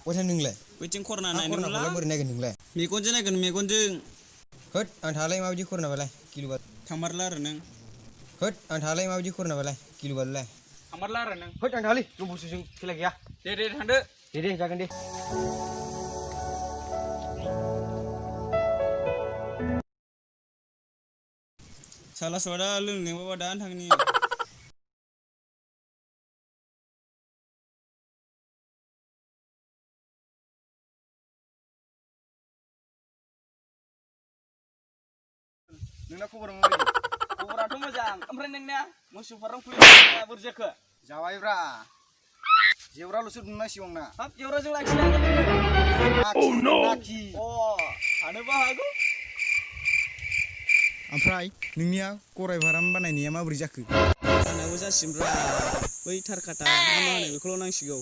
बहा नोंलाय बैथिं खरना नायनो नायनोला बोरै नायगोन नोंलाय मेगनजों नायगोन मेगनजों होद आं थालाय माबायदि खरनाबालाय गिलुबाल थांमारला आरो नों होद आं थालाय माबायदि खरनाबालाय गिलुबाललाय थांमारला आरो नों होद आं थालै दंबोसोजों खेला गैया दे थांदो दे जागोन दे साला सवादा लोंनायावबा दानो थांनि नोंना खबरा माबायदि खबराथ' मोजां ओमफ्राय नोंनिया मोसौ फाराम खुलिनाया बोरै जाखो जाबायब्रा जेवराल'सो दुमनांसिगौ आंना हाब जेवराजों लाखिनो हागोन नोङो लाखि थानोबो हागौ ओमफ्राय नोंनिया गराय फाराम बानायनाया माबोरै जाखो आंनाबो जासिमब्रा बै थारकाटा मा होनो बेखौल' नांसिगौ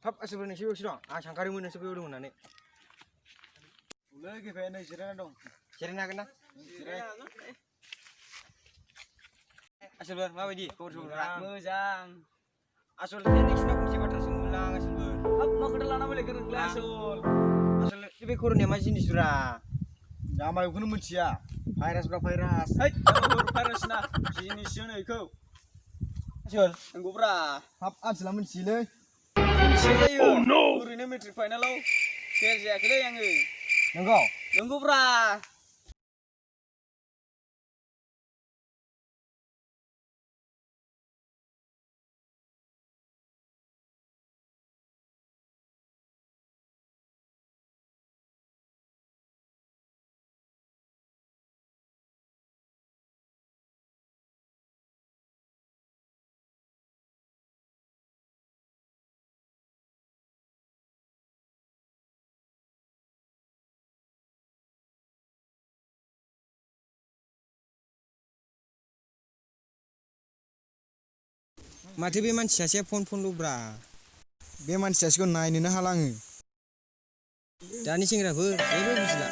थाब आसोलफोर नोंसो बेयावसो दं आं सानखादोंमोन नोंसो बेयाव दं होननानै गेफाया नै जिरायना दं जिरायनो हागोन ना आसोलफोर माबायदि खबर सबरफ्रा मोजां आसल नोंसिनाव फंसे बाथ्रा सोंगौमोन आं आसोलफोर हाब मा खोथा लाना फैलायखो नोंलाय आसल बे कर'नाया मा जिनिसब्रा जामाय बेखौनो मिथिया भाइरासब्रा भाइरास भाइरास ना जिनिससो होनो बेखौ आसल नंगौब्रा हाब आसोला मिथियोलै मिथिया जायो ओरैनो मेट्रिक फाइनालाव फेल जायाखैलै आङो नंगौब्रा माथो बे मानसि सासेया फनल'ब्रा बे मानसि सासेखौ नायनोनो हाला आङो दानि सेंग्राफोर जेबो बुजिला